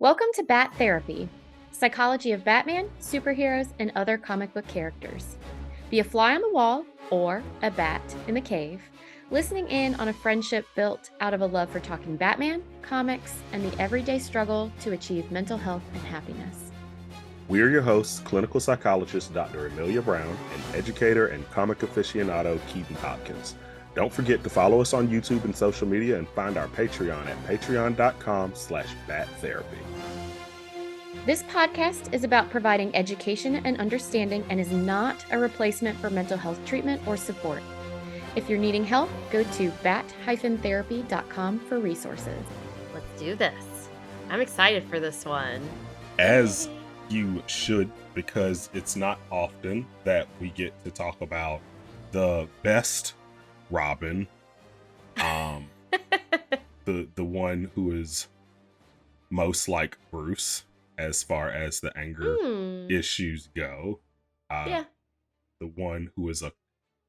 Welcome to Bat Therapy, psychology of Batman, superheroes, and other comic book characters. Be a fly on the wall or a bat in the cave, listening in on a friendship built out of a love for talking Batman, comics, and the everyday struggle to achieve mental health and happiness. We are your hosts, clinical psychologist Dr. Amelia Brown and educator and comic aficionado Keaton Hopkins. Don't forget to follow us on YouTube and social media and find our Patreon at patreon.com/battherapy. This podcast is about providing education and understanding and is not a replacement for mental health treatment or support. If you're needing help, go to bat-therapy.com for resources. Let's do this. I'm excited for this one. As you should, because it's not often that we get to talk about the best Robin, the one who is most like Bruce as far as the anger issues go. Yeah. The one who is a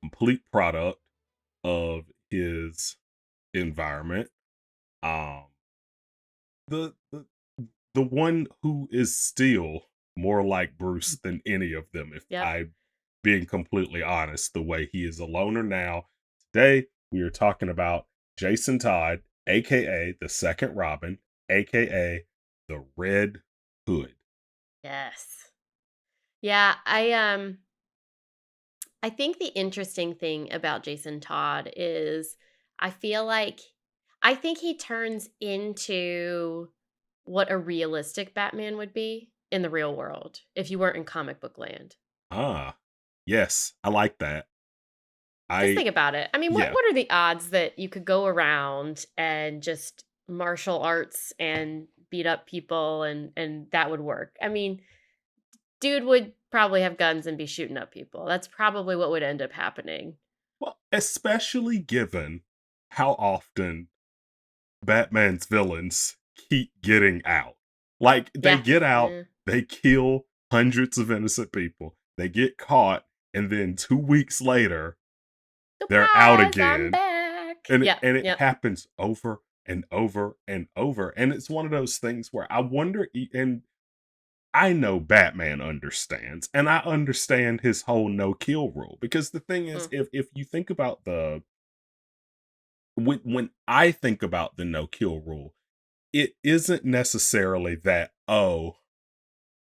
complete product of his environment. The one who is still more like Bruce than any of them, if I'm being completely honest, the way he is a loner now. Today, we are talking about Jason Todd, aka the second Robin, aka the Red Hood. Yes. Yeah, I think the interesting thing about Jason Todd is I think he turns into what a realistic Batman would be in the real world if you weren't in comic book land. Yes, I like that. Just think about it. I mean, what are the odds that you could go around and just martial arts and beat up people and that would work? I mean, dude would probably have guns and be shooting up people. That's probably what would end up happening. Well, especially given how often Batman's villains keep getting out. Like, they get out, they kill hundreds of innocent people, they get caught, and then 2 weeks later, they're out again. And it happens over and over and over. And it's one of those things where I wonder, and I know Batman understands, and I understand his whole no-kill rule. Because the thing is, if you think about when I think about the no-kill rule, it isn't necessarily that,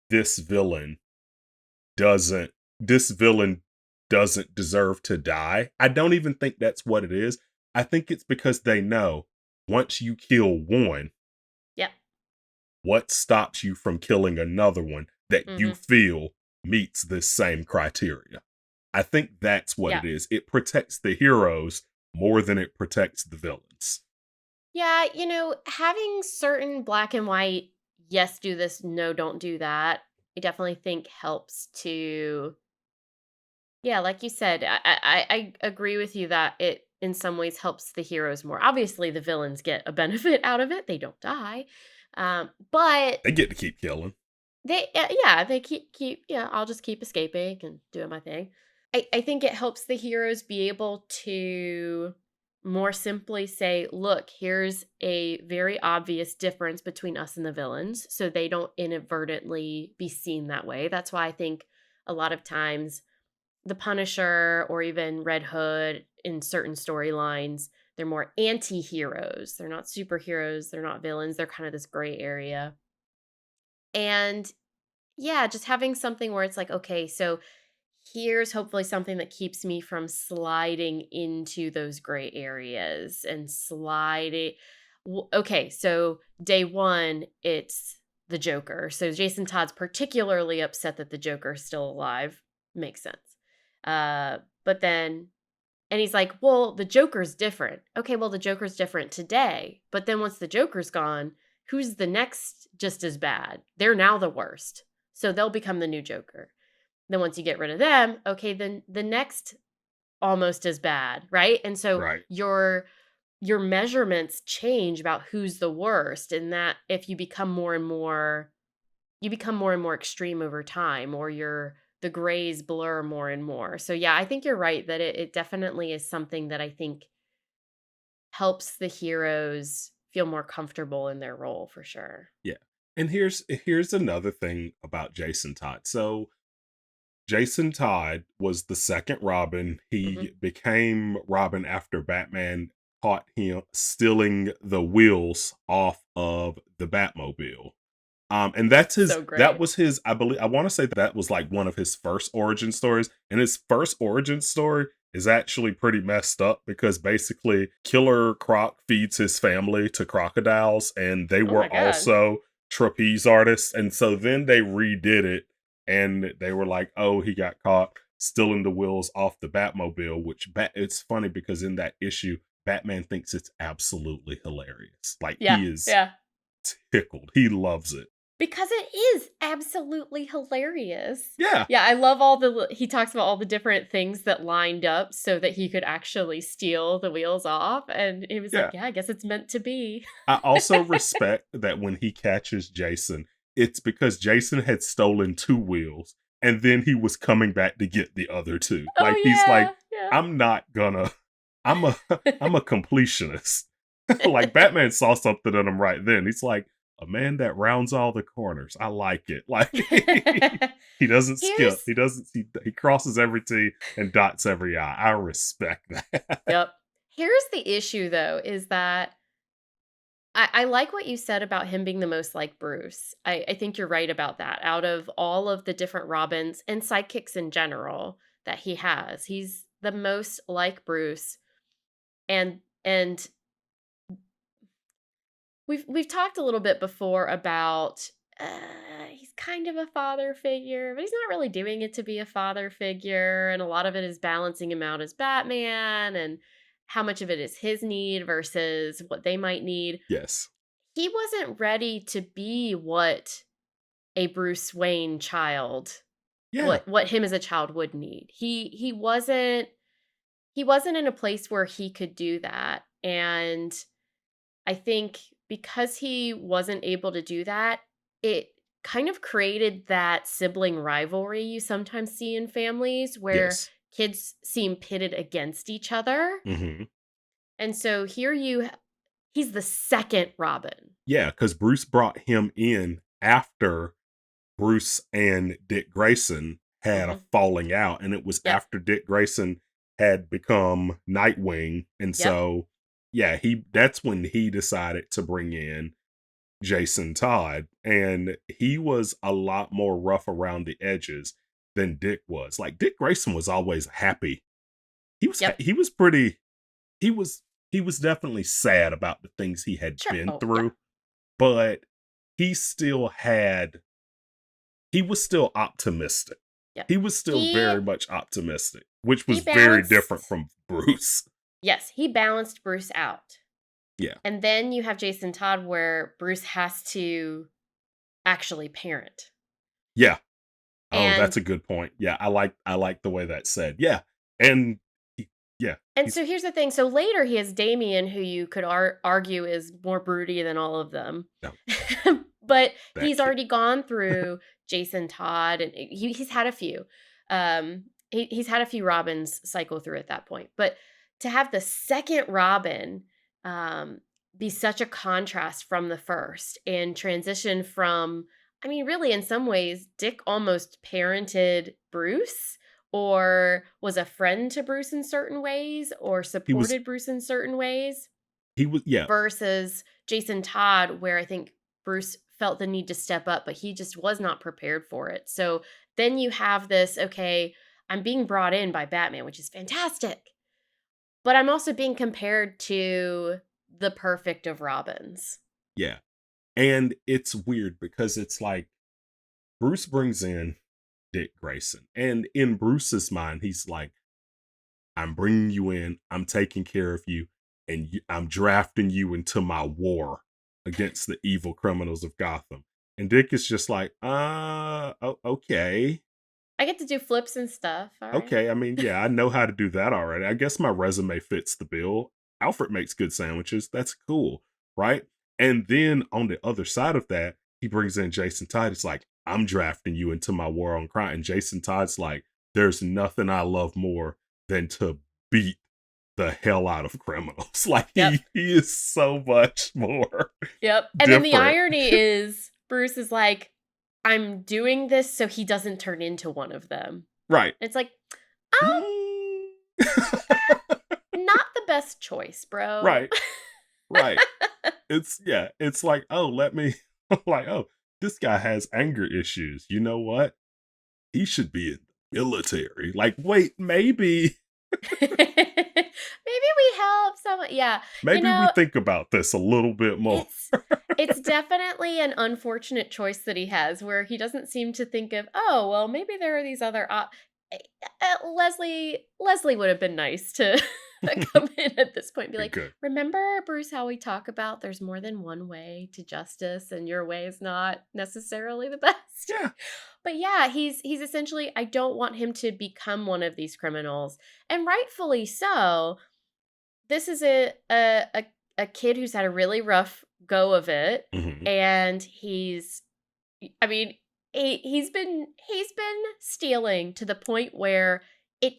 this villain doesn't deserve to die. I don't even think that's what it is. I think it's because they know once you kill one, what stops you from killing another one that you feel meets this same criteria? I think that's what it is. It protects the heroes more than it protects the villains. Yeah, having certain black and white, yes, do this, no, don't do that, I definitely think helps to, like you said, I agree with you that it in some ways helps the heroes more. Obviously, the villains get a benefit out of it. They don't die. But they get to keep killing. They keep I'll just keep escaping and doing my thing. I think it helps the heroes be able to more simply say, look, here's a very obvious difference between us and the villains, so they don't inadvertently be seen that way. That's why I think a lot of times the Punisher or even Red Hood in certain storylines, they're more anti-heroes. They're not superheroes. They're not villains. They're kind of this gray area. And just having something where it's like, okay, so here's hopefully something that keeps me from sliding into those gray areas and sliding. Okay, so day one, it's the Joker. So Jason Todd's particularly upset that the Joker is still alive. Makes sense. But then, and he's like, well, the Joker's different. Okay, well, the Joker's different today. But then once the Joker's gone, who's the next just as bad? They're now the worst. So they'll become the new Joker. Then once you get rid of them, okay, then the next almost as bad, right? And so your measurements change about who's the worst, and that if you become more and more extreme over time, or the grays blur more and more. So I think you're right that it definitely is something that I think helps the heroes feel more comfortable in their role for sure. Yeah. And here's another thing about Jason Todd. So Jason Todd was the second Robin. He became Robin after Batman caught him stealing the wheels off of the Batmobile. And that's So that great. was his, I believe, I want to say that was like one of his first origin stories. And his first origin story is actually pretty messed up because basically Killer Croc feeds his family to crocodiles and they Oh my were God. also trapeze artists. And so then they redid it and they were like, oh, he got caught stealing the wheels off the Batmobile, which it's funny because in that issue, Batman thinks it's absolutely hilarious. Like Yeah. he is Yeah. tickled. He loves it. Because it is absolutely hilarious. Yeah. Yeah, I love he talks about all the different things that lined up so that he could actually steal the wheels off. And he was Yeah. like, yeah, I guess it's meant to be. I also respect that when he catches Jason, it's because Jason had stolen 2 wheels and then he was coming back to get the other 2. Oh, Like he's like, yeah. I'm not gonna I'm a I'm a completionist. Like Batman saw something in him right then. He's like, a man that rounds all the corners. I like it. Like Yeah. he doesn't skip. Here's He crosses every T and dots every I. I respect that. Yep. Here's the issue though, is that I like what you said about him being the most like Bruce. I think you're right about that. Out of all of the different Robins and sidekicks in general that he has, he's the most like Bruce. And we've talked a little bit before about he's kind of a father figure, but he's not really doing it to be a father figure, and a lot of it is balancing him out as Batman and how much of it is his need versus what they might need. Yes. He wasn't ready to be what a Bruce Wayne child, Yeah. what him as a child would need. He wasn't in a place where he could do that. And I think because he wasn't able to do that, it kind of created that sibling rivalry you sometimes see in families where Yes. kids seem pitted against each other. Mm-hmm. And so he's the second Robin. Yeah, because Bruce brought him in after Bruce and Dick Grayson had a falling out, and it was Yep. after Dick Grayson had become Nightwing, and so yeah, that's when he decided to bring in Jason Todd, and he was a lot more rough around the edges than Dick was. Like Dick Grayson was always happy. Yep. He was pretty he was he was definitely sad about the things he had Sure. been Oh, through, yeah. but he was still optimistic. Yep. He was still He very much optimistic, which he was very different balanced from Bruce. Yes, he balanced Bruce out. Yeah. And then you have Jason Todd where Bruce has to actually parent. Yeah. Oh, And that's a good point. Yeah, I like the way that's said. Yeah. And yeah. and so here's the thing. So later he has Damien, who you could argue is more broody than all of them. No, But that he's kid. already gone through Jason Todd, and he's had a few. He's had a few Robins cycle through at that point. But to have the second Robin be such a contrast from the first and transition from, I mean, really, in some ways, Dick almost parented Bruce or was a friend to Bruce in certain ways or He was supported Bruce in certain ways yeah. versus Jason Todd, where I think Bruce felt the need to step up, but he just was not prepared for it. So then you have this, okay, I'm being brought in by Batman, which is fantastic, but I'm also being compared to the perfect of Robins. Yeah. And it's weird because it's like Bruce brings in Dick Grayson. And in Bruce's mind, he's like, I'm bringing you in, I'm taking care of you, and I'm drafting you into my war against the evil criminals of Gotham. And Dick is just like, okay. I get to do flips and stuff. All right. Okay, I mean, yeah, I know how to do that already. I guess my resume fits the bill. Alfred makes good sandwiches. That's cool, right? And then on the other side of that, he brings in Jason Todd. It's like, I'm drafting you into my war on crime. And Jason Todd's like, there's nothing I love more than to beat the hell out of criminals. Like Yep. he is so much more. Yep. And then the different. irony is Bruce is like, I'm doing this so he doesn't turn into one of them. Right. It's like, Mm. not the best choice, bro. Right. Right. It's like, oh, like, oh, this guy has anger issues. You know what? He should be in the military. Like, wait, maybe Maybe we help someone. Yeah. maybe we think about this a little bit more. It's definitely an unfortunate choice that he has where he doesn't seem to think of, oh, well, maybe there are these other Leslie would have been nice to come in at this point and be like, Good. remember, Bruce, how we talk about there's more than one way to justice and your way is not necessarily the best. Yeah. But yeah, he's essentially, I don't want him to become one of these criminals. And rightfully so. This is a kid who's had a really rough go of it. Mhm. And he's been stealing to the point where it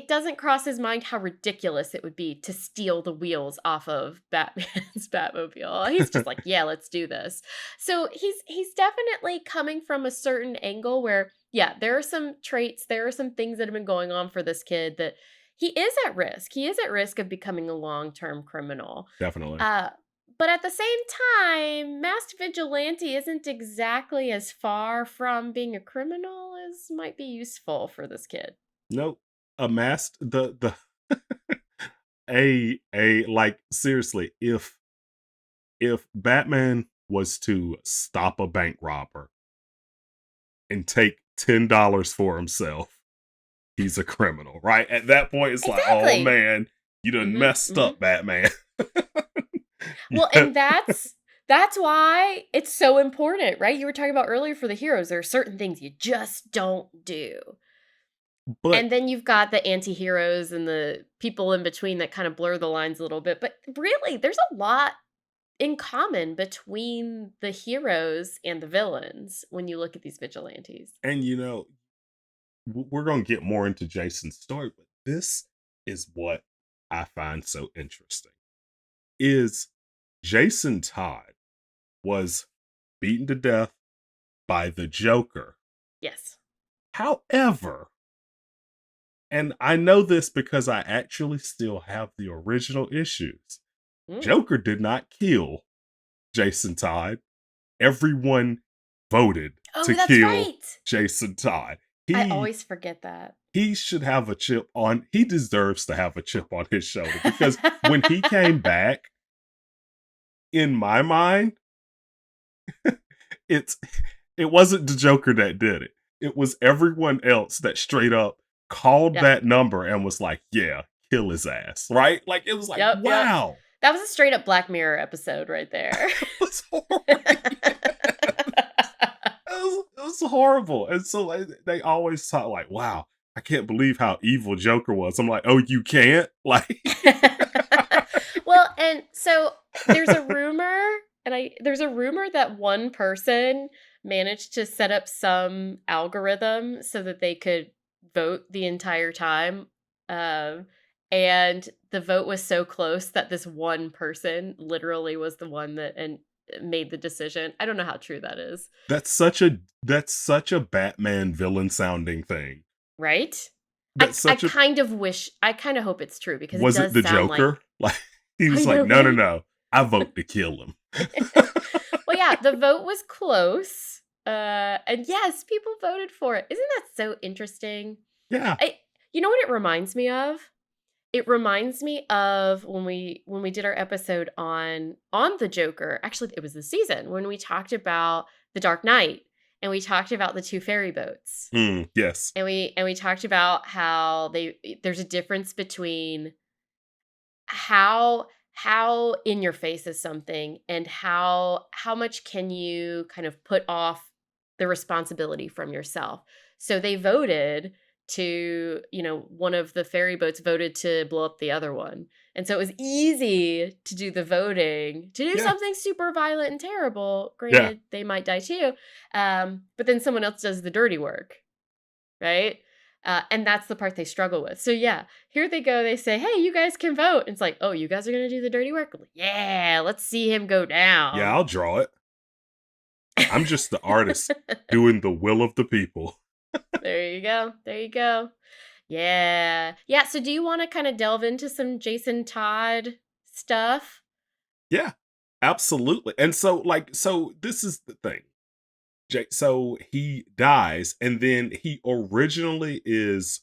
doesn't cross his mind how ridiculous it would be to steal the wheels off of Batman's Batmobile. He's just like, yeah, let's do this. So he's definitely coming from a certain angle where, yeah, there are some traits, there are some things that have been going on for this kid that he is at risk. He is at risk of becoming a long-term criminal. Definitely. But at the same time, masked vigilante isn't exactly as far from being a criminal as might be useful for this kid. Nope. A masked the a like, seriously, if Batman was to stop a bank robber and take $10 for himself, he's a criminal, right? At that point, it's like, oh man, you done messed up, Batman. Well, and that's why it's so important, right? You were talking about earlier for the heroes, there are certain things you just don't do. And then you've got the anti-heroes and the people in between that kind of blur the lines a little bit. But really, there's a lot in common between the heroes and the villains when you look at these vigilantes. And we're going to get more into Jason's story, but this is what I find so interesting. Is Jason Todd was beaten to death by the Joker. Yes. However, and I know this because I actually still have the original issues. Joker did not kill Jason Todd. Everyone voted to kill Jason Todd. I always forget that. He should have a chip on. He deserves to have a chip on his shoulder because when he came back, in my mind, it wasn't the Joker that did it. It was everyone else that straight up called that number and was like, yeah, kill his ass, right? Like, it was like, wow. Yep. That was a straight up Black Mirror episode right there. It was horrible. It was horrible. And so they always talk like, wow, I can't believe how evil Joker was. I'm like, oh, you can't? Like, well, and so there's a rumor that one person managed to set up some algorithm so that they could vote the entire time. And the vote was so close that this one person literally was the one that made the decision. I don't know how true that is. That's such a Batman villain sounding thing. Right? I kind of hope it's true because was it does the sound Joker? Like he was like, no, I vote to kill him. Well, yeah, the vote was close. And yes, people voted for it. Isn't that so interesting? Yeah. You know what it reminds me of? It reminds me of when we did our episode on the Joker. Actually, it was the season when we talked about the Dark Knight and we talked about the two ferry boats. Yes. And we talked about how there's a difference between how in your face is something and how much can you kind of put off the responsibility from yourself. So they voted to, one of the ferry boats voted to blow up the other one. And so it was easy to do the voting, to do something super violent and terrible. Granted, they might die too. But then someone else does the dirty work, right? And that's the part they struggle with. So yeah, here they go. They say, "Hey, you guys can vote." And it's like, "Oh, you guys are gonna do the dirty work." I'm like, yeah, let's see him go Yeah, down. I'll draw it. I'm just the artist doing the will of the people. There you go. There you go. Yeah. Yeah. So do you want to kind of delve into some Jason Todd stuff? Yeah, absolutely. And so, so this is the thing. So he dies, and then he originally is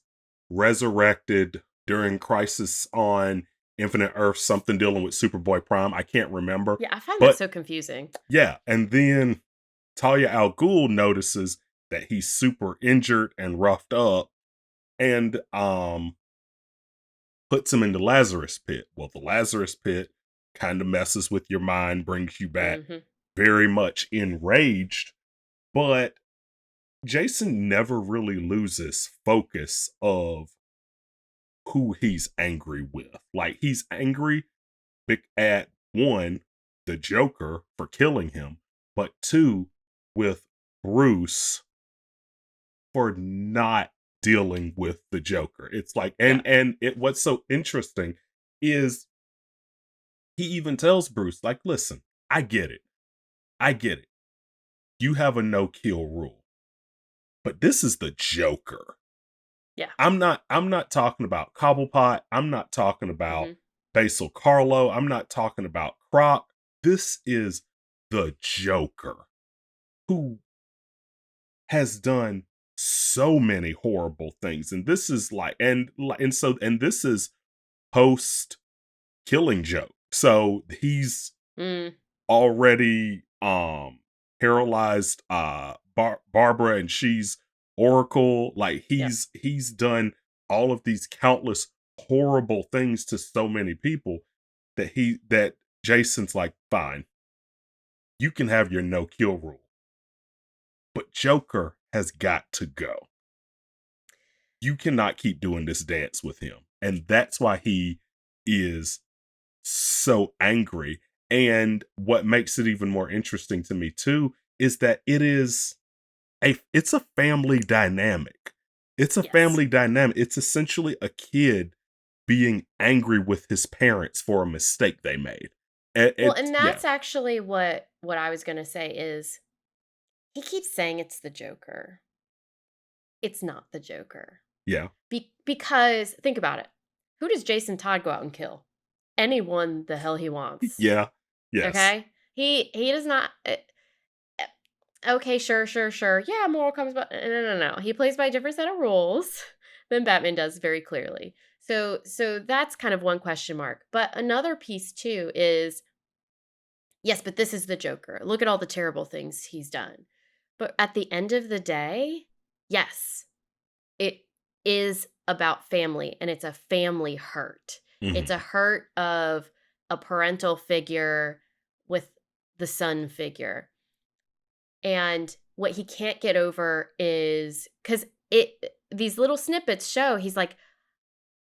resurrected during Crisis on Infinite Earth, something dealing with Superboy Prime. I can't remember. Yeah, I find that But so confusing. yeah, and then Talia al Ghul notices that he's super injured and roughed up, and puts him in the Lazarus Pit. Well, the Lazarus Pit kind of messes with your mind, brings you back Hmm. very much enraged, but Jason never really loses focus of who he's angry with. Like, he's angry at one, the Joker for killing him, but two, with Bruce for not dealing with the Joker. It's like, Yeah. and it what's so interesting is he even tells Bruce, like, listen, I get it. I get it. You have a no kill rule. But this is the Joker. Yeah. I'm not talking about Cobblepot. I'm not talking about Hmm. Basil Carlo. I'm not talking about Croc. This is the Joker who has done so many horrible things. And this is like and this is post Killing Joke. So he's Mm, already paralyzed Barbara, and she's Oracle. Like, yep. he's done all of these countless horrible things to so many people that Jason's like, fine, you can have your no kill rule, but Joker has got to go. You cannot keep doing this dance with him. And that's why he is so angry. And what makes it even more interesting to me too is that it's a family dynamic. It's a Yes. family dynamic. It's essentially a kid being angry with his parents for a mistake they made. Well, It's and yeah, that's actually what I was going to say is he keeps saying it's the Joker. It's not the Joker. yeah, Because think about it. Who does Jason Todd go out and kill? Anyone the hell he wants. yeah, yes, Okay? He does not okay, sure, sure, sure. Yeah, moral comes but no. He plays by a different set of rules than Batman does very clearly. So that's kind of one question mark. But another piece too is yes, but this is the Joker. Look at all the terrible things he's done. But at the end of the day, yes, it is about family and it's a family hurt. It's a hmm, hurt of a parental figure with the son figure. And what he can't get over is cuz it these little snippets show he's like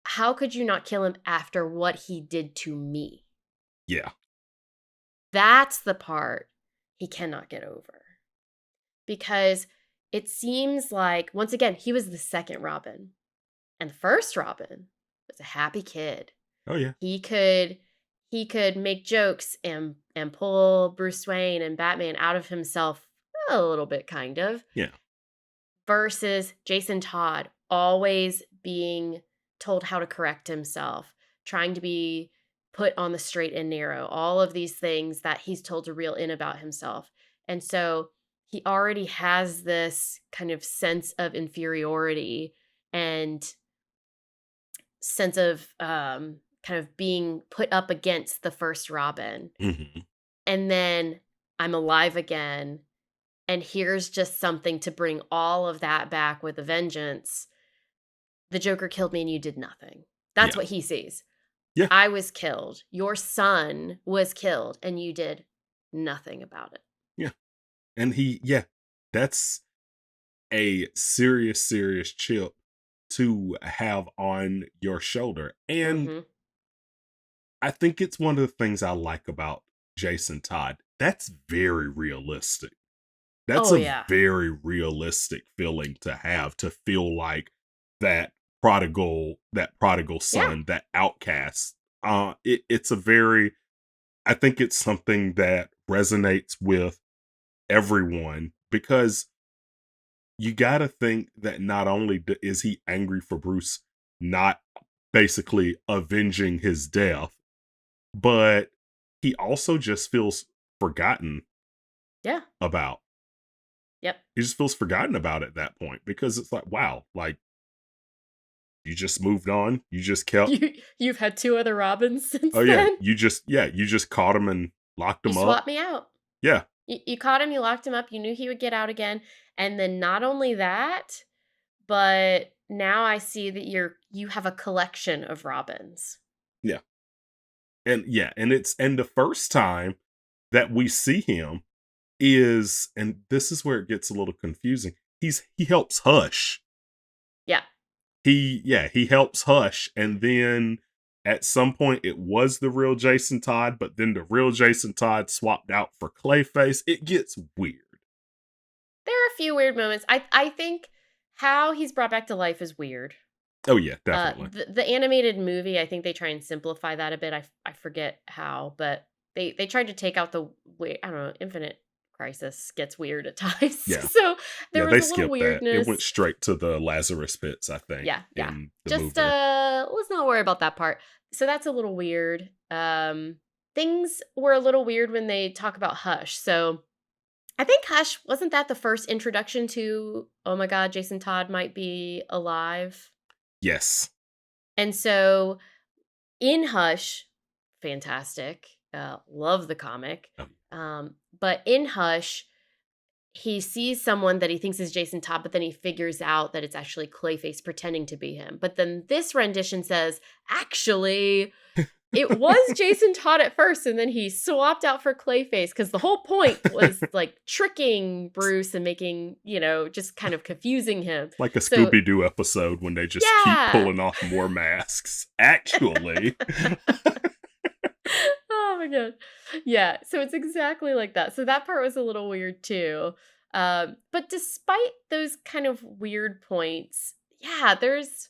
how could you not kill him after what he did to me? yeah, That's the part he cannot get over. Because it seems like once again he was the second Robin and the first Robin was a happy kid. oh yeah, He could he could make jokes and pull Bruce Wayne and Batman out of himself a little bit kind of yeah, versus Jason Todd always being told how to correct himself, trying to be put on the straight and narrow, all of these things that he's told to reel in about himself. And so he already has this kind of sense of inferiority and sense of kind of being put up against the first Robin. hmm, And then I'm alive again. And here's just something to bring all of that back with a vengeance. The Joker killed me and you did nothing. That's yeah, what he sees. yeah, I was killed. Your son was killed and you did nothing about it. yeah. And that's a serious, serious chip to have on your shoulder. And Mhm. I think it's one of the things I like about Jason Todd. That's very realistic. That's Oh a yeah. very realistic feeling to have, to feel like that prodigal Yeah. son, that outcast. It's a very, I think it's something that resonates with everyone because you got to think that not only is he angry for Bruce not basically avenging his death, but he also just feels forgotten Yeah. about. Yep. He just feels forgotten about at that point because it's like, wow, like you just moved on. You just kept, You've had 2 other Robins since oh then. you just caught him and locked You him up. swapped me out. Yeah. You caught him, you locked him up, you knew he would get out again, and then not only that, but now I see that you have a collection of Robins. Yeah. And the first time that we see him is, and this is where it gets a little confusing. He helps Hush. Yeah. He helps Hush, and then at some point it was the real Jason Todd, but then the real Jason Todd swapped out for Clayface. It gets weird. There are a few weird moments. I think how he's brought back to life is weird. Oh yeah, definitely. The animated movie, I think they try and simplify that a bit. I forget how, but they tried to take out I don't know, Infinite Crisis gets weird at times. Yeah. So there Yeah, was they a little skipped that. It went weirdness. straight to the Lazarus pits, I think. Yeah, yeah. In the Just movie. let's not worry about that part. So that's a little weird. Things were a little weird when they talk about Hush. So I think Hush wasn't that the first introduction to, oh my god, Jason Todd might be alive. Yes. And so in Hush, fantastic. Love the comic. But in Hush, he sees someone that he thinks is Jason Todd, but then he figures out that it's actually Clayface pretending to be him. But then this rendition says, actually, it was Jason Todd at first, and then he swapped out for Clayface because the whole point was like tricking Bruce and making, just kind of confusing him. Like a So, Scooby-Doo episode when they just keep pulling off more masks. Actually. Oh my god. Yeah, so it's exactly like that. So that part was a little weird too. But despite those kind of weird points, yeah, there's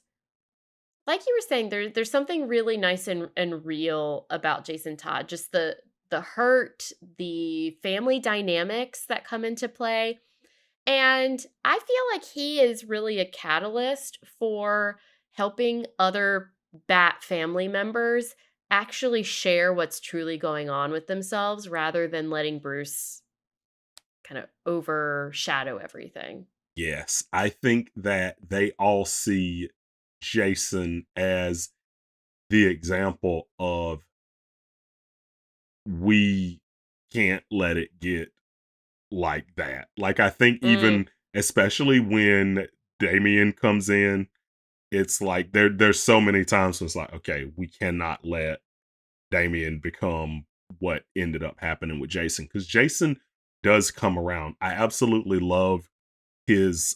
like you were saying, there's something really nice and real about Jason Todd. Just the hurt, the family dynamics that come into play. And I feel like he is really a catalyst for helping other Bat family members actually share what's truly going on with themselves rather than letting Bruce kind of overshadow everything. Yes, I think that they all see Jason as the example of we can't let it get like that. Like I think Mm, even especially when Damien comes in, it's like there's so many times when it's like, okay, we cannot let Damien become what ended up happening with Jason. Because Jason does come around. I absolutely love his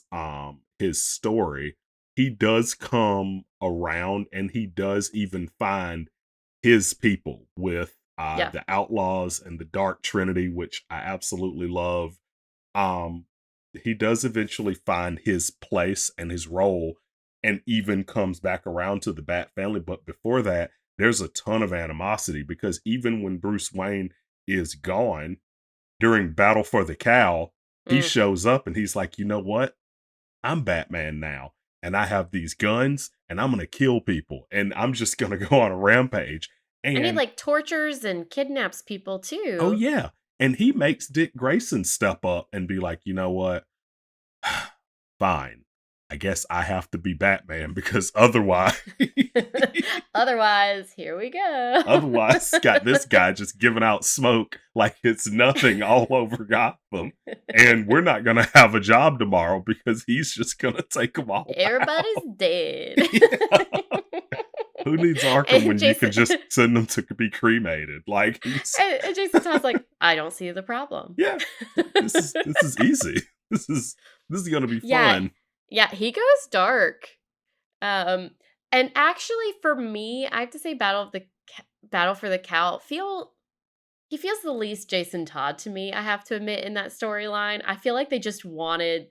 story. He does come around and he does even find his people with yeah. the Outlaws and the Dark Trinity, which I absolutely love. Um he does eventually find his place and his role and even comes back around to the Bat family. But before that, there's a ton of animosity because even when Bruce Wayne is gone during Battle for the Cowl, he Mm. shows up and he's like, you know what? I'm Batman now. And I have these guns and I'm going to kill people. And I'm just going to go on a rampage. And he And like tortures and kidnaps people oh, too. yeah. And he makes Dick Grayson step up and be like, you know what? Fine. I guess I have to be Batman because otherwise, Otherwise, here we go. otherwise, got this guy just giving out smoke like it's nothing all over Gotham. And we're not going to have a job tomorrow because he's just going to take them all out. Everybody's dead. Yeah. Who needs Arkham And when you Jason can just send them to be cremated? Like he's and Jason Todd's like, I don't see the problem. yeah, this is easy. This is gonna be Yeah, fun. yeah, he goes dark. Um, and actually, for me, I have to say, Battle for the Cowl he feels the least Jason Todd to me. I have to admit, in that storyline, I feel like they just wanted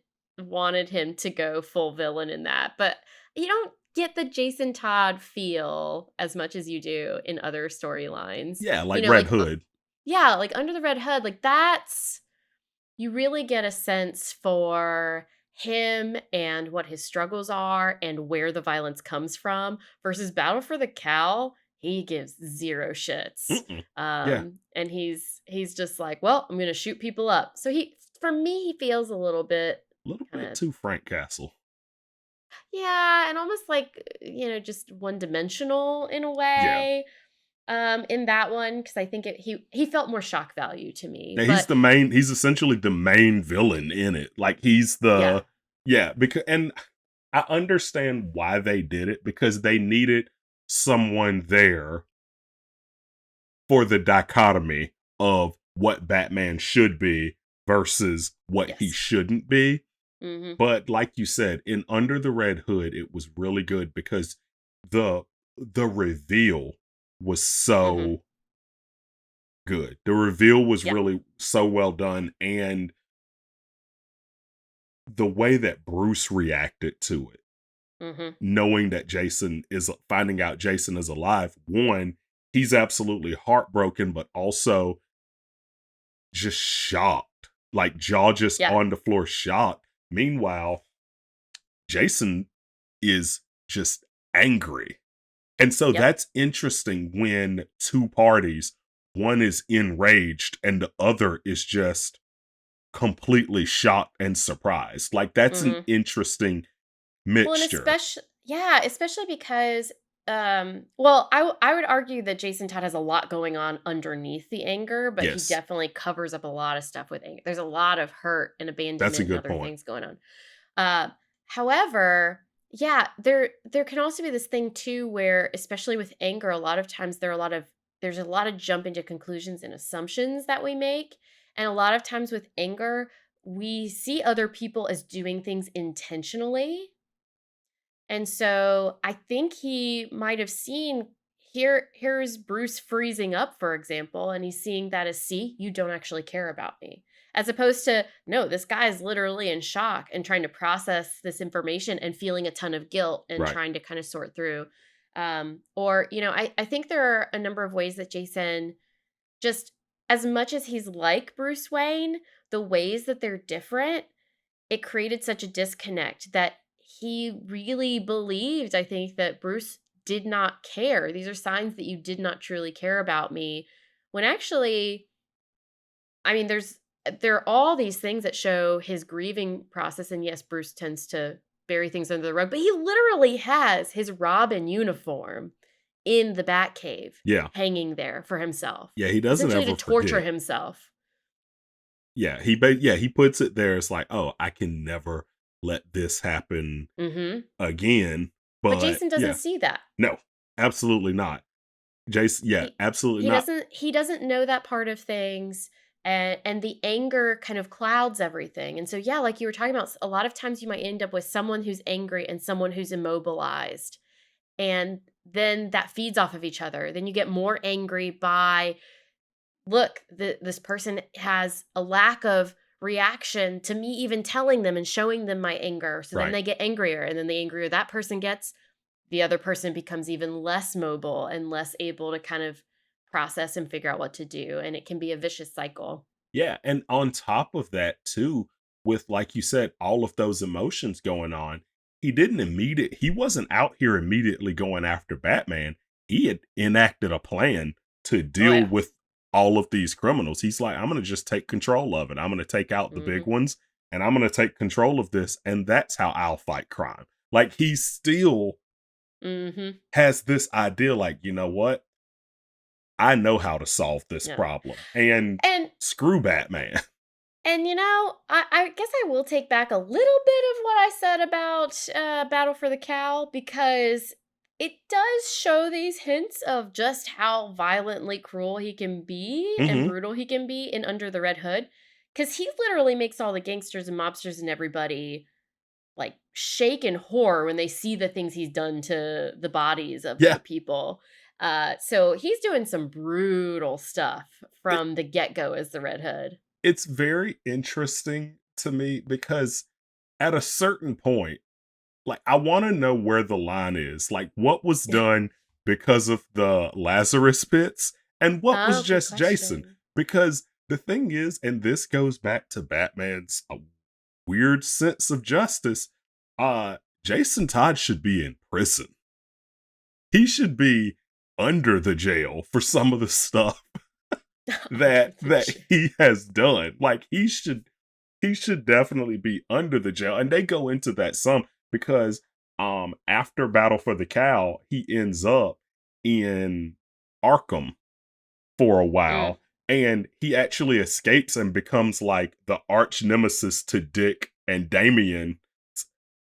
him to go full villain in that, but you don't get the Jason Todd feel as much as you do in other storylines. Yeah, like Red Like Hood. yeah, like Under the Red Hood, like that's you really get a sense for him and what his struggles are and where the violence comes from versus Battle for the Cowl. He gives zero shits. Mm-mm. Yeah, And he's just like, well, I'm gonna shoot people up. So for me, he feels a little bit a little kind bit of too Frank Castle. yeah, and almost like just one dimensional in a Yeah. way. In that one, because I think he felt more shock value to me. Yeah, But he's essentially the main villain in it. Like yeah, yeah, because and I understand why they did it because they needed someone there for the dichotomy of what Batman should be versus what he yes. shouldn't be. Mm-hmm. But like you said, in Under the Red Hood, it was really good because the the reveal was Mm-hmm. so good. The reveal was Yep. really so well done, and the way that Bruce reacted to it, Mm-hmm. knowing that Jason is finding out Jason is alive, one, he's absolutely heartbroken, but also just shocked, like jaw just Yeah. on the floor, shocked. Meanwhile, Jason is just angry. And so Yep. that's interesting when two parties, one is enraged and the other is just completely shocked and surprised. Like that's an Mm-hmm. interesting Well, and mixture. especially because I would argue that Jason Todd has a lot going on underneath the anger, but he Yes, definitely covers up a lot of stuff with anger. There's a lot of hurt and that's a abandonment and good other point. things going on. Uh, However, yeah, there can also be this thing too where, especially with anger, a lot of times there's a lot of jumping to conclusions and assumptions that we make, and a lot of times with anger, we see other people as doing things intentionally, and so I think he might have seen here's Bruce freezing up, for example, and he's seeing that as, see, you don't actually care about me. As opposed to, no, this guy is literally in shock and trying to process this information and feeling a ton of guilt and Right. trying to kind of sort through. I think there are a number of ways that Jason just, as much as he's like Bruce Wayne, the ways that they're different, it created such a disconnect that he really believed, I think, that Bruce did not care. These are signs that you did not truly care about me. When actually, I mean, there are all these things that show his grieving process. And yes, Bruce tends to bury things under the rug, but he literally has his Robin uniform in the Batcave Yeah. hanging there for himself, Yeah, he doesn't essentially to ever torture forget. himself. Yeah, he puts it there. It's like, oh, I can never let this happen Hmm. again. But But Jason doesn't yeah, see that. no, absolutely not. Jason, yeah, He absolutely he not. doesn't know that part of things, and the anger kind of clouds everything. And so yeah, like you were talking about, a lot of times you might end up with someone who's angry and someone who's immobilized. And then that feeds off of each other. Then you get more angry by, look, this person has a lack of reaction to me even telling them and showing them my anger. So then Right. they get angrier, and then the angrier that person gets, the other person becomes even less mobile and less able to kind of process and figure out what to do. And it can be a vicious cycle. Yeah, and on top of that too, with like you said, all of those emotions going on, he wasn't out here immediately going after Batman. He had enacted a plan to Oh, deal yeah. with all of these criminals. He's like, I'm gonna just take control of it. I'm gonna take out the Hmm. big ones and I'm gonna take control of this, and that's how I'll fight crime. Like he still Hmm. has this idea, like, you know what? I know how to solve this Yeah. problem. And And screw Batman. I guess I will take back a little bit of what I said about Battle for the Cow, because it does show these hints of just how violently cruel he can be and Hmm. brutal he can be in Under the Red Hood. Because he literally makes all the gangsters and mobsters and everybody like shake in horror when they see the things he's done to the bodies of Yeah. the people. So he's doing some brutal stuff from the get go as the Red Hood. It's very interesting to me because at a certain point, like, I want to know where the line is. Like, what was done because of the Lazarus pits and what was Oh, good just Jason? question. Because the thing is, and this goes back to Batman's weird sense of justice, uh, Jason Todd should be in prison. He should be under the jail for some of the stuff Under the that jail. he has done. Like, he should definitely be under the jail. And they go into that some because after Battle for the Cowl, he ends up in Arkham for a Mm, while, and he actually escapes and becomes like the arch nemesis to Dick and Damian,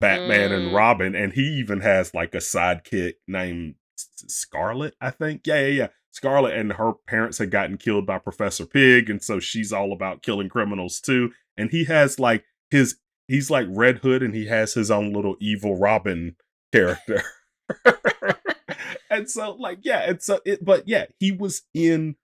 Batman and mm. Robin, and he even has like a sidekick named Scarlet, I think. Yeah. Scarlet, and her parents had gotten killed by Professor Pig, and so she's all about killing criminals too. And he has like he's like Red Hood, and he has his own little evil Robin character. And so, like, yeah, but yeah, he was in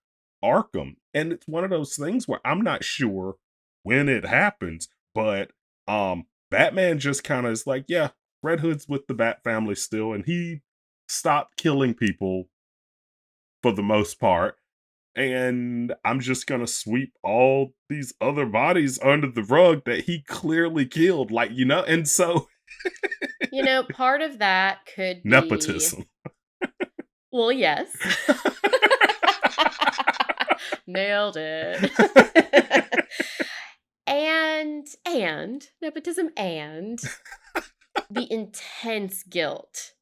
Arkham, and it's one of those things where I'm not sure when it happens, but Batman just kind of is like, yeah, Red Hood's with the Bat family still, and he stopped killing people for the most part. And I'm just gonna sweep all these other bodies under the rug that he clearly killed, like, and so Part of that could be, nepotism. well, yes. Nailed it. and nepotism and the intense guilt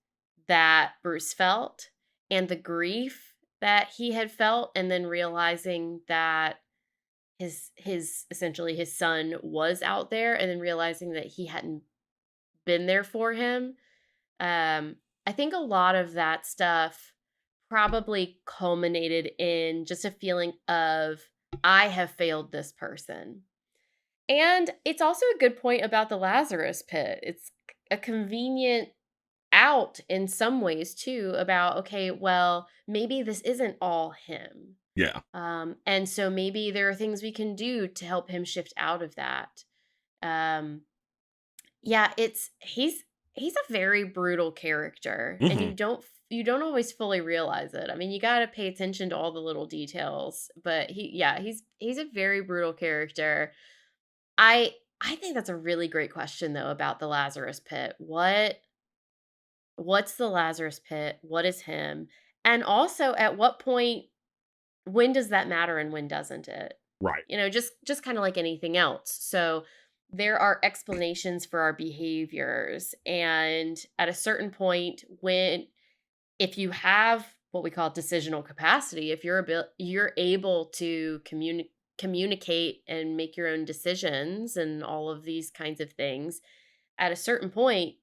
that Bruce felt and the grief that he had felt, and then realizing that his essentially his son was out there, and then realizing that he hadn't been there for him. I think a lot of that stuff probably culminated in just a feeling of, I have failed this person. And it's also a good point about the Lazarus pit. It's a convenient out in some ways too, about, okay, well, maybe this isn't all him. Yeah. And so maybe there are things we can do to help him shift out of that. Um, yeah, he's a very brutal character, and Hmm. you don't always fully realize it. I mean, you got to pay attention to all the little details, but he's a very brutal character. I think that's a really great question though about the Lazarus pit. What's the Lazarus pit? What is him? And also, at what point, when does that matter and when doesn't it? Right. Just kind of like anything else. So there are explanations for our behaviors, and at a certain point, when if you have what we call decisional capacity, if you're able to communicate and make your own decisions and all of these kinds of things, at a certain point,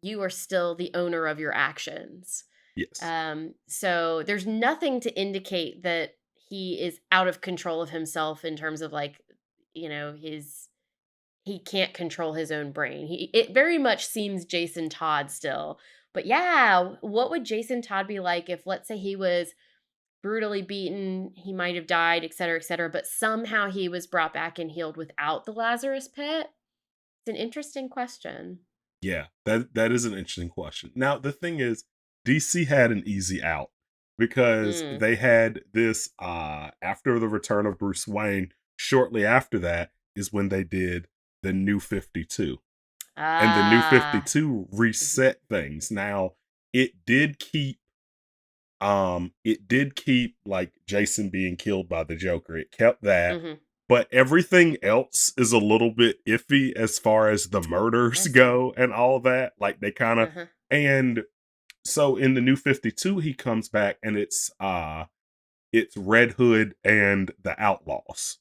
you are still the owner of your actions. Yes. So there's nothing to indicate that he is out of control of himself in terms of, like, his he can't control his own brain. It very much seems Jason Todd still. But yeah, what would Jason Todd be like if, let's say, he was brutally beaten, he might have died, et cetera, but somehow he was brought back and healed without the Lazarus pit? It's an interesting question. Yeah, that is an interesting question. Now, the thing is, DC had an easy out because Mm. they had this after the return of Bruce Wayne, shortly after that is when they did the New 52. And the New Ah. 52 Mhm. reset things. Now, it did keep it did keep like Jason being killed by the Joker. It kept that, Mhm. but everything else is a little bit iffy as far as the murders Interesting. go and all that. Like, they kind of, Uh-huh. and so in the New 52 he comes back, and it's Red Hood and the Outlaws.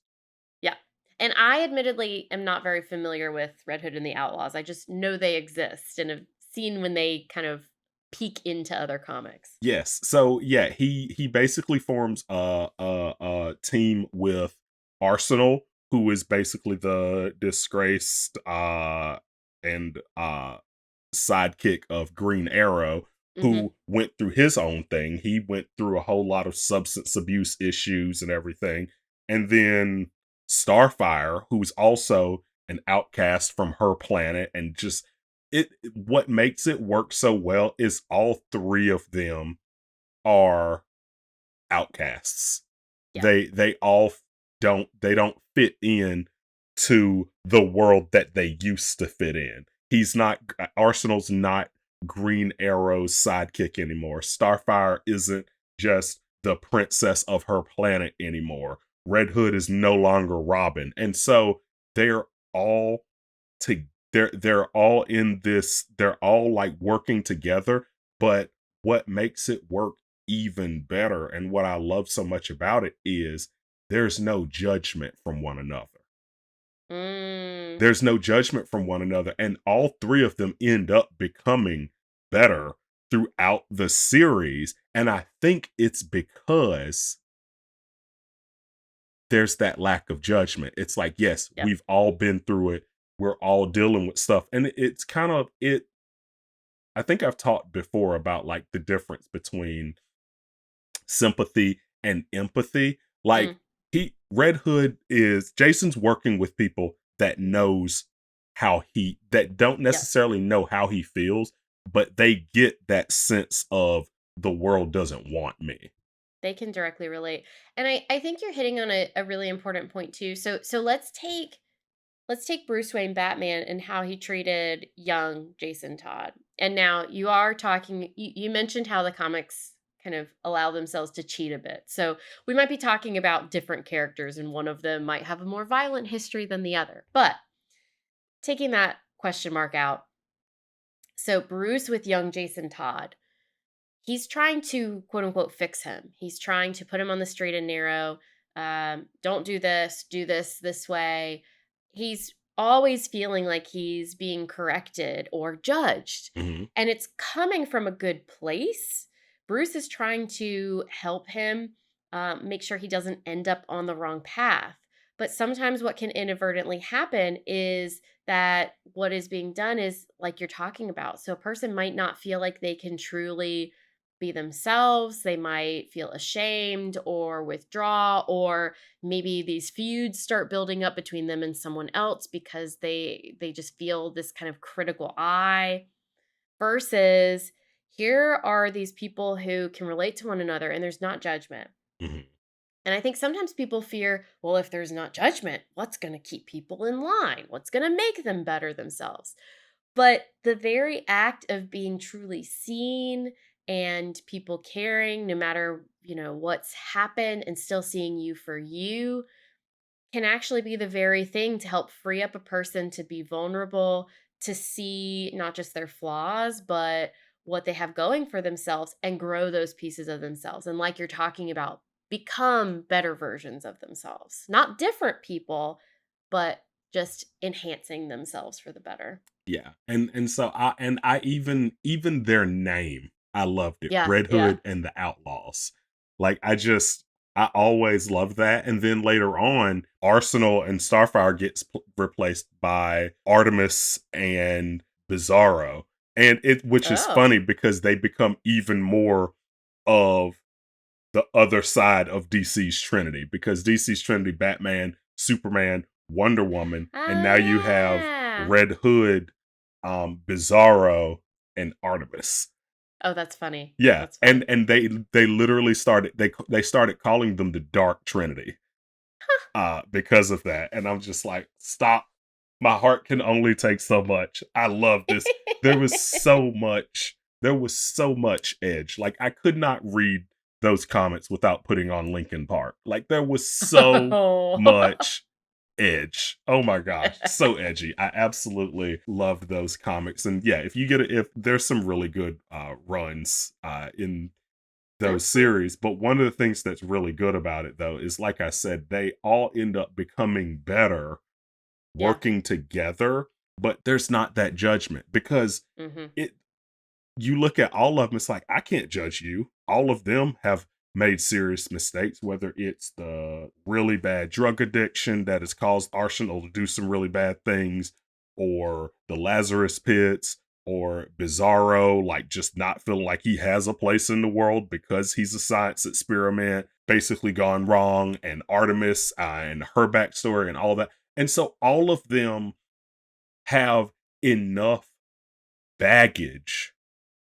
Yeah. And I admittedly am not very familiar with Red Hood and the Outlaws. I just know they exist and have seen when they kind of peek into other comics. Yes. So yeah, he basically forms a team with Arsenal, who is basically the disgraced and sidekick of Green Arrow, Mhm. who went through his own thing. He went through a whole lot of substance abuse issues and everything. And then Starfire, who's also an outcast from her planet, and just what makes it work so well is all three of them are outcasts. Yeah. They all don't fit in to the world that they used to fit in. He's not Arsenal's not Green Arrow's sidekick anymore. Starfire isn't just the princess of her planet anymore. Red Hood is no longer Robin. And so they're all to they're all in this, they're all like working together, but what makes it work even better and what I love so much about it is there's no judgment from one another. Mm. There's no judgment from one another, and all three of them end up becoming better throughout the series. And I think it's because there's that lack of judgment. It's like, yes, Yep. we've all been through it. We're all dealing with stuff. And it's kind of it. I think I've talked before about like the difference between sympathy and empathy. Like Mm. Red Hood is Jason's working with people that knows that don't Yep. necessarily know how he feels, but they get that sense of the world doesn't want me. They can directly relate. And I think you're hitting on a really important point too. So let's take Bruce Wayne Batman and how he treated young Jason Todd. And now you are talking, you mentioned how the comics kind of allow themselves to cheat a bit. So we might be talking about different characters, and one of them might have a more violent history than the other. But taking that question mark out, so Bruce with young Jason Todd, he's trying to quote unquote fix him. He's trying to put him on the straight and narrow. Don't do this way. He's always feeling like he's being corrected or judged. Mm-hmm. And it's coming from a good place. Bruce is trying to help him make sure he doesn't end up on the wrong path. But sometimes what can inadvertently happen is that what is being done is like you're talking about. So a person might not feel like they can truly be themselves. They might feel ashamed or withdraw, or maybe these feuds start building up between them and someone else because they just feel this kind of critical eye, versus here are these people who can relate to one another and there's not judgment. Mm-hmm. And I think sometimes people fear, well, if there's not judgment, what's going to keep people in line? What's going to make them better themselves? But the very act of being truly seen and people caring, no matter, what's happened, and still seeing you for you, can actually be the very thing to help free up a person to be vulnerable, to see not just their flaws, but what they have going for themselves, and grow those pieces of themselves. And like you're talking about, become better versions of themselves. Not different people, but just enhancing themselves for the better. Yeah. And so I even their name, I loved it. Yeah, Red yeah. Hood and the Outlaws. Like I always loved that. And then later on, Arsenal and Starfire gets replaced by Artemis and Bizarro. And which is Oh. funny because they become even more of the other side of DC's Trinity, because DC's Trinity, Batman, Superman, Wonder Woman, and Oh, now you have yeah. Red Hood, Bizarro, and Artemis. Oh, that's funny. Yeah, That's funny. and they literally they started calling them the Dark Trinity, because of that. And I'm just like, stop. My heart can only take so much. I love this. There was so much edge. Like I could not read those comments without putting on Linkin Park. Like there was so Oh. much edge. Oh my gosh, so edgy. I absolutely loved those comics. And yeah, if there's some really good runs in those series, but one of the things that's really good about it though is, like I said, they all end up becoming better Yeah. working together, but there's not that judgment because Mm-hmm. it you look at all of them, it's like, I can't judge you. All of them have made serious mistakes, whether it's the really bad drug addiction that has caused Arsenal to do some really bad things, or the Lazarus pits, or Bizarro, like just not feeling like he has a place in the world because he's a science experiment, basically gone wrong, and Artemis and her backstory and all that. And so all of them have enough baggage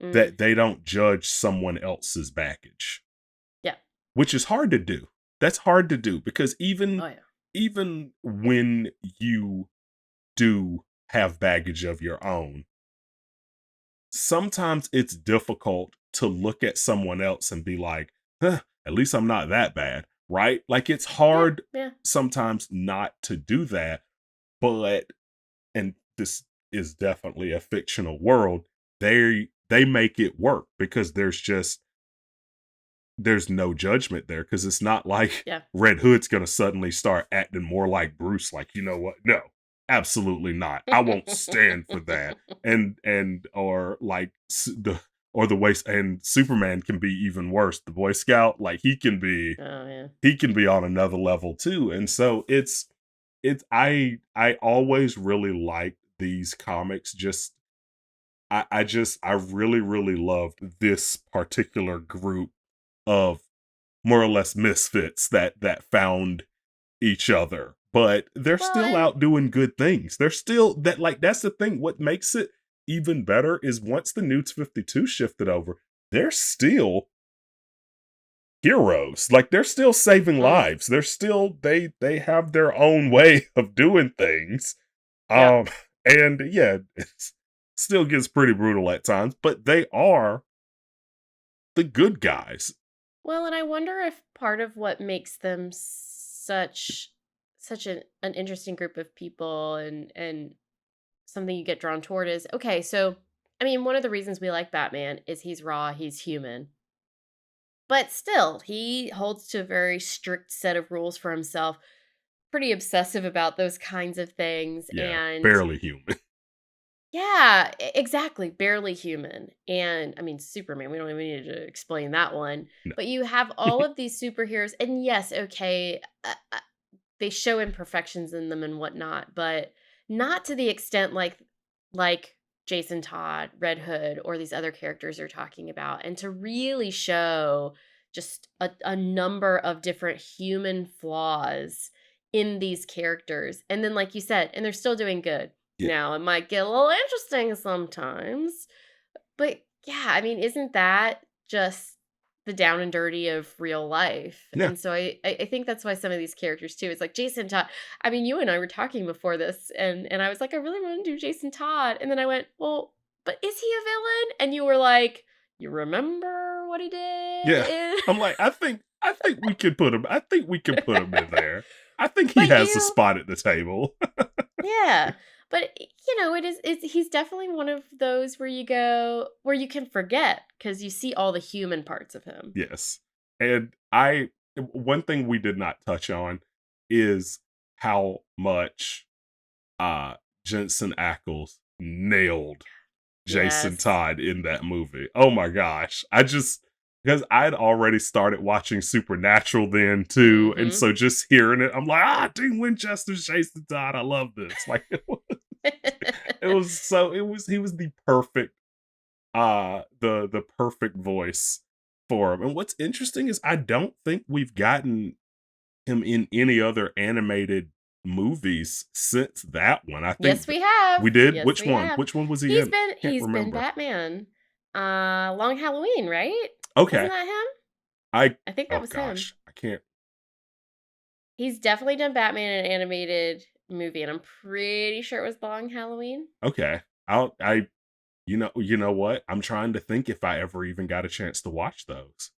Mm. that they don't judge someone else's baggage. Yeah. Which is hard to do. That's hard to do because Oh yeah. even when you do have baggage of your own, sometimes it's difficult to look at someone else and be like, huh, at least I'm not that bad, right? Like it's Yeah. hard Yeah. sometimes not to do that, but and this is definitely a fictional world, they make it work because there's no judgment there because it's not like Yeah. Red Hood's gonna suddenly start acting more like Bruce. Like, you know what? No, absolutely not. I won't stand for that. And or like the way and Superman can be even worse. The Boy Scout, like Oh yeah. he can be on another level too. And so it's I always really like these comics. Just I really really loved this particular group of more or less misfits that found each other, but they're Well, still and out doing good things. They're still that like that's the thing. What makes it even better is once the Newts 52 shifted over, they're still heroes. Like they're still saving mm, lives. They're still they have their own way of doing things. yep. Um and yeah, it still gets pretty brutal at times, but they are the good guys. Well, and I wonder if part of what makes them such an interesting group of people and something you get drawn toward is okay, so I mean, one of the reasons we like Batman is he's raw, he's human. But still, he holds to a very strict set of rules for himself, pretty obsessive about those kinds of things Yeah, and barely human. yeah, exactly. Barely human. And I mean, Superman, we don't even need to explain that one. No. But you have all of these superheroes, and yes, okay, they show imperfections in them and whatnot, but not to the extent like Jason Todd, Red Hood, or these other characters are talking about. And to really show just a number of different human flaws in these characters. And then, like you said, and they're still doing good. Yeah. Now, it might get a little interesting sometimes, but yeah, I mean, isn't that just the down and dirty of real life? Yeah. And so I think that's why some of these characters too. It's like Jason Todd. I mean, you and I were talking before this, and I was like, I really want to do Jason Todd, and then I went, well, but is he a villain? And you were like, you remember what he did? Yeah. I'm like, I think we could put him. I think we can put him in there. I think he But has a you, spot at the table. yeah. But it's he's definitely one of those where you go where you can forget because you see all the human parts of him. Yes. And one thing we did not touch on is how much uh Jensen Ackles nailed Jason Yes. Todd in that movie. Oh my gosh. I just because I'd already started watching Supernatural then too. And Mhm. so just hearing it, I'm like, Dean Winchester's Jason Todd. I love this. Like he was the perfect the perfect voice for him. And what's interesting is I don't think we've gotten him in any other animated movies since that one. I think Yes, we have. we did. Yes, Which we one? have. Which one was he in? Can't He's been remember. Batman. Long Halloween, right? Wasn't Okay. that him? I I think that oh was him. gosh. I can't. He's definitely done Batman in an animated movie, and I'm pretty sure it was Long Halloween. Okay. I you know what? I'm trying to think if I ever even got a chance to watch those.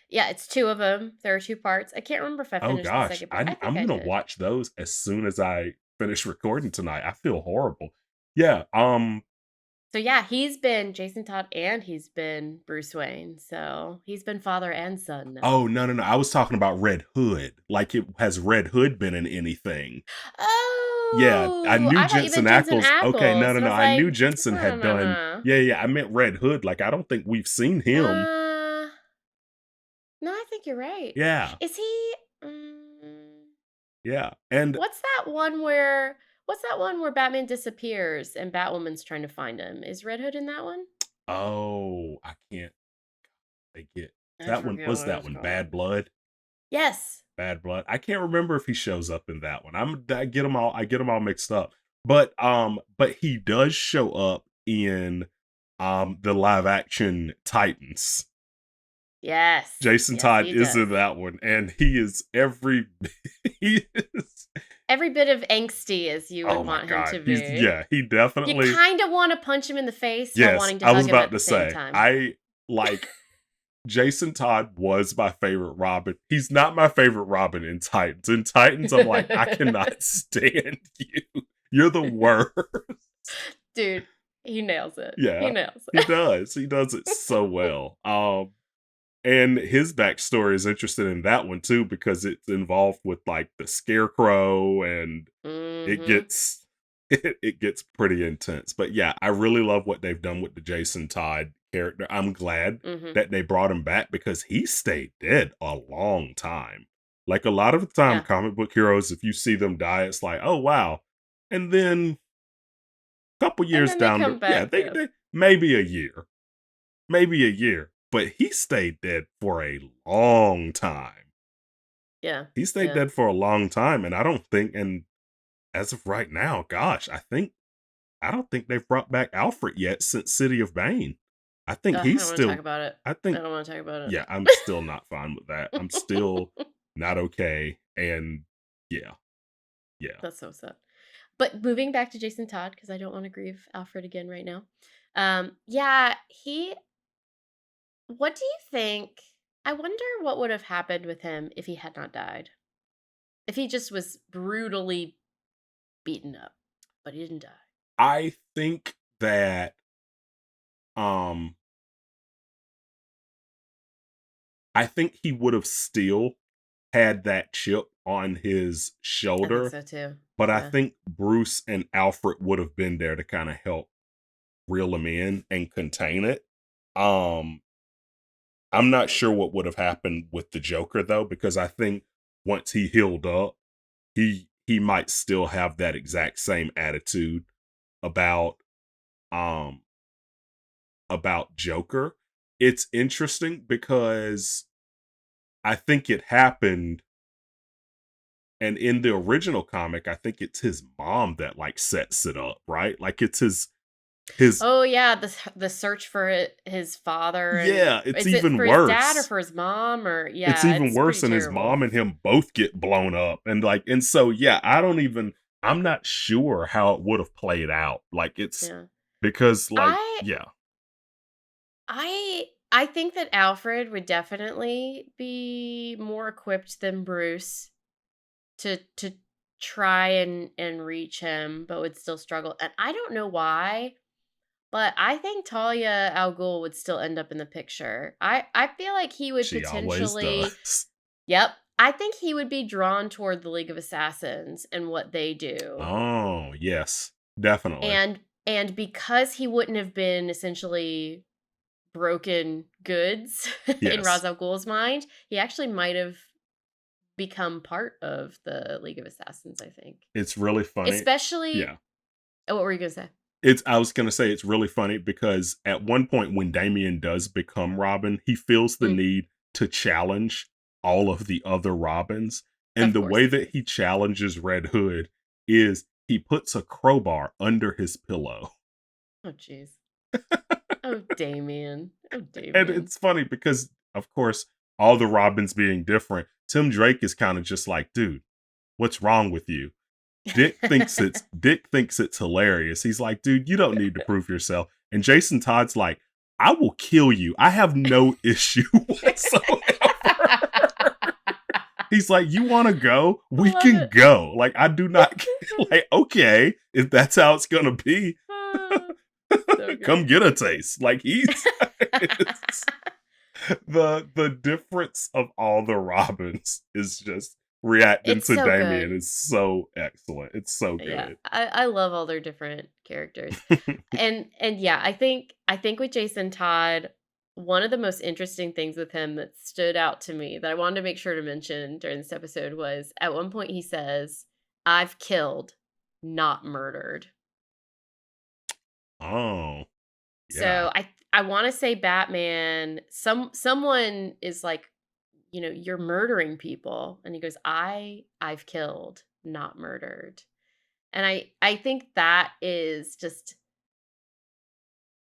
Yeah, it's two of them. There are two parts. I can't remember if I Oh finished the gosh. second part. I think I'm I gonna did. watch those as soon as I finish recording tonight. I feel horrible. Yeah, So yeah, he's been Jason Todd and he's been Bruce Wayne. So he's been father and son now. oh no. I was talking about Red Hood. Like it has Red Hood been in anything? Yeah, I Oh, knew I thought you Jensen meant Jensen Ackles. Okay, Ackles, and I was I knew like, Jensen no, no, had no, done. no. Yeah, yeah. I meant Red Hood. Like I don't think we've seen him. Uh, no, I think you're right. Yeah, Is he? Mm, yeah. And what's that one where? What's that one where Batman disappears and Batwoman's trying to find him? Is Red Hood in that one? oh, I can't. They get I that one. forget Was what that it's one called. Bad Blood? Yes. Bad Blood. I can't remember if he shows up in that one. I get them all. I get them all mixed up. But he does show up in the live action Titans. Yes. Jason Yes, Todd he is in does. that one, and he is he is Every bit of angsty as you oh would my want him god. to be. He You definitely kind of want to punch him in the face while yes, wanting to I was hug him about at to the same say. time. I like Jason Todd was my favorite Robin. He's not my favorite Robin in Titans. In Titans, I'm like, I cannot stand you. You're the worst. Dude, he nails it. He Yeah, nails he it. does. He does it so well. And his backstory is interesting in that one too, because it's involved with like the scarecrow and it Mm-hmm. gets it gets pretty intense. But yeah, I really love what they've done with the Jason Todd character. I'm glad Mm-hmm. that they brought him back because he stayed dead a long time. Like a lot of the time, Yeah. comic book heroes, if you see them die, it's like, oh wow. And then a couple And years then they down come the yeah, back. they, Yeah. they maybe a year. Maybe a year. But he stayed dead for a long time. Yeah. He stayed Yeah. dead for a long time. And I don't think, and as of right now, gosh, I don't think they've brought back Alfred yet since City of Bane. I think I he's don't want to talk still about it. I I think don't want to talk about yeah, I'm still not fine with that. I'm still it. not okay. And yeah, yeah. That's so sad. But moving back to Jason Todd, because I don't want to grieve Alfred again right now. Yeah, what do you think? I wonder what would have happened with him if he had not died. If he just was brutally beaten up, but he didn't die. I think that um I think he would have still had that chip on his I think shoulder, so too. but I Yeah. think Bruce and Alfred would have been there to kind of help reel him in and contain it. Um, I'm not sure what would have happened with the Joker though, because I think once he healed up, he might still have that exact same attitude about um Joker. It's interesting because I think it happened. And in the original comic, I think it's his mom that like sets it up, right? Like it's his Oh yeah, the search for his father, and yeah, it's is it even for his dad or worse. for his mom, or It's yeah, even it's pretty worse and his terrible. mom and him both get blown up. And like and so yeah, I'm not sure how it would have played out. Like it's Yeah. because like I yeah. I think that Alfred would definitely be more equipped than Bruce to try and reach him, but would still struggle. And I don't know why, but I think Talia Al Ghul would still end up in the picture. I feel like he would She always potentially. does. Yep. I think he would be drawn toward the League of Assassins and what they do. Oh, yes. Definitely. And because he wouldn't have been essentially broken goods in Yes. Ra's al Ghul's mind, he actually might have become part of the League of Assassins, I think. It's really funny. Especially Yeah. oh, what were you gonna say? I was gonna say it's really funny because at one point when Damien does become Robin, he feels the Mm, need to challenge all of the other Robins. And of the way course. that he challenges Red Hood is he puts a crowbar under his pillow. Oh, jeez. Oh, Damien. Oh, And Damien. it's funny because, of course, all the Robins being different, Tim Drake is kind of just like, dude, what's wrong with you? Dick thinks it's hilarious. He's like, dude, you don't need to prove yourself. And Jason Todd's like, I will kill you. I have no issue whatsoever. He's like, you want to go? I We love can it. go. Like, I do not like, okay, if that's how it's gonna be, Ah, so come good. get a taste. Like he's it's- the difference of all the Robins is just reacting It's to so Damien good. is so excellent. It's so Yeah, good. I love all their different characters. And yeah, I think with Jason Todd, one of the most interesting things with him that stood out to me that I wanted to make sure to mention during this episode was at one point he says, "I've killed, not murdered." Oh, yeah. So I want to say Batman, someone is like, you're murdering people, and he goes, I've killed, not murdered." And I think that is just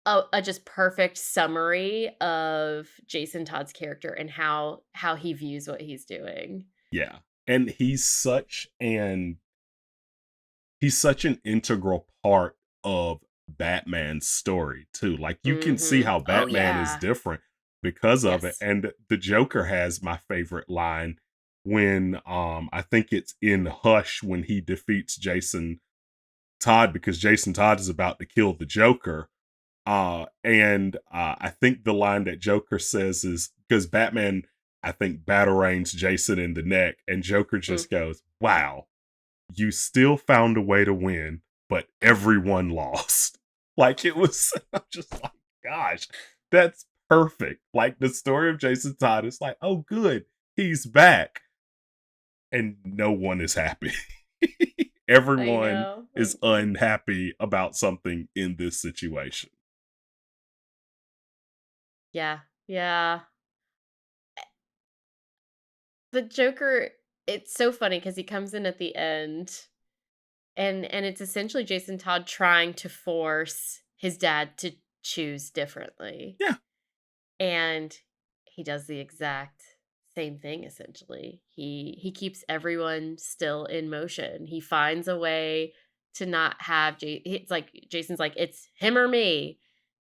a just perfect summary of Jason Todd's character and how he views what he's doing. Yeah. And he's such an integral part of Batman's story too. Like you can see how Oh, Batman is yeah. different because of it. Yes. And the Joker has my favorite line when I think it's in Hush when he defeats Jason Todd because Jason Todd is about to kill the Joker. I think the line that Joker says is because Batman, I think, batarangs Jason in the neck, and Joker Mm. just goes, "Wow, you still found a way to win, but everyone lost." Like it was, I'm just like, gosh, that's perfect. Like the story of Jason Todd is like, oh, good, he's back, and no one is happy. I Everyone know. is unhappy about something in this situation. Yeah. Yeah. The Joker, it's so funny because he comes in at the end, and it's essentially Jason Todd trying to force his dad to choose differently. Yeah, And he does the exact same thing essentially. He keeps everyone still in motion. He finds a way to not have it's like Jason's like it's him or me.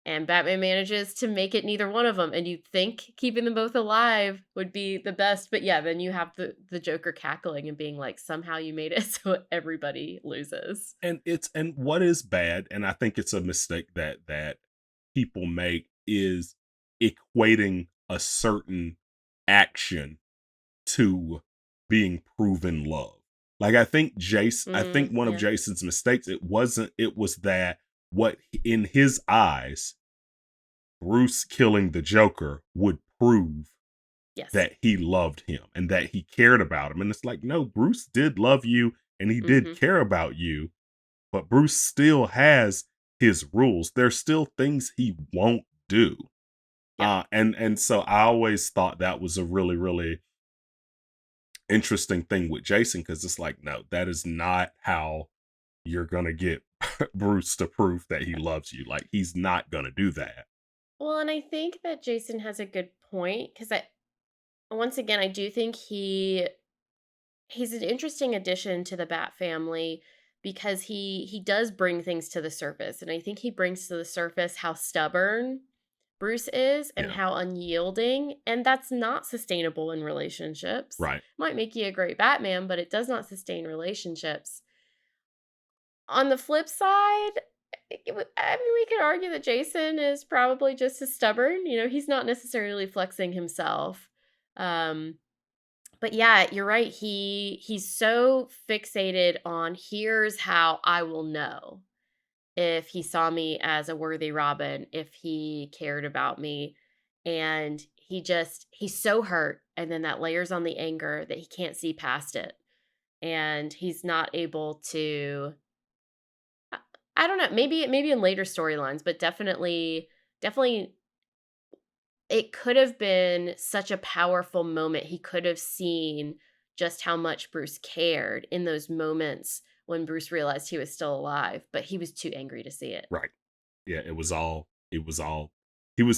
And Batman manages to make it neither one of them. And you'd think keeping them both alive would be the best. But yeah, then you have the Joker cackling and being like, somehow you made it so everybody loses. and what is bad, and I think it's a mistake that people make is equating a certain action to being proven love. Like I think one of Yeah. Jason's mistakes, it was that what in his eyes, Bruce killing the Joker would prove Yes. that he loved him and that he cared about him. And it's like, no, Bruce did love you and he did Hmm. care about you, but Bruce still has his rules. There's still things he won't do. Yep. And so I always thought that was a really, really interesting thing with Jason because it's like, no, that is not how you're gonna get Bruce to prove that he loves you. Like he's not gonna do that. Well, and I think that Jason has a good point because once again, I do think he's an interesting addition to the Bat family because he does bring things to the surface, and I think he brings to the surface how stubborn Bruce is and Yeah, how unyielding, and that's not sustainable in relationships. right. Might make you a great Batman, but it does not sustain relationships. On the flip side, I mean, we could argue that Jason is probably just as stubborn. You know, he's not necessarily flexing himself. Um, but yeah, you're right. He's so fixated on here's how I will know if he saw me as a worthy Robin, if he cared about me. And he's so hurt. And then that layers on the anger that he can't see past it. And he's not able to I I don't know, maybe in later storylines, but definitely it could have been such a powerful moment. He could have seen just how much Bruce cared in those moments when Bruce realized he was still alive, but he was too angry to see it. Right. Yeah, it was all he was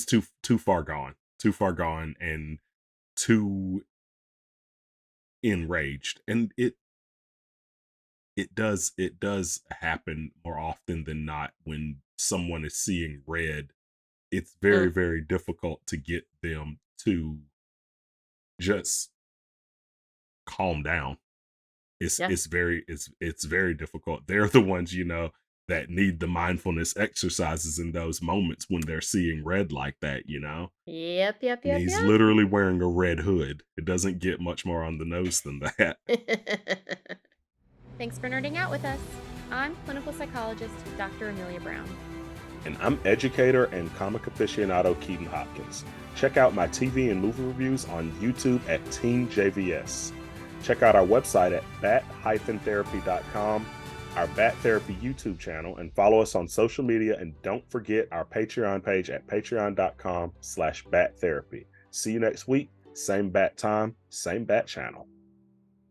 too far gone. Too far gone and too enraged. And it does happen more often than not when someone is seeing red. It's very, Mm, very difficult to get them to just calm down. yeah. It's very difficult. They're the ones, that need the mindfulness exercises in those moments when they're seeing red like that, Yep, yep, And yep, he's yep. literally wearing a red hood. It doesn't get much more on the nose than that. Thanks for nerding out with us. I'm clinical psychologist Dr. Amelia Brown. And I'm educator and comic aficionado Keaton Hopkins. Check out my TV and movie reviews on YouTube at Team JVS. Check out our website at bat-therapy.com, our Bat Therapy YouTube channel, and follow us on social media. And don't forget our Patreon page at patreon.com/battherapy. See you next week. Same bat time, same bat channel.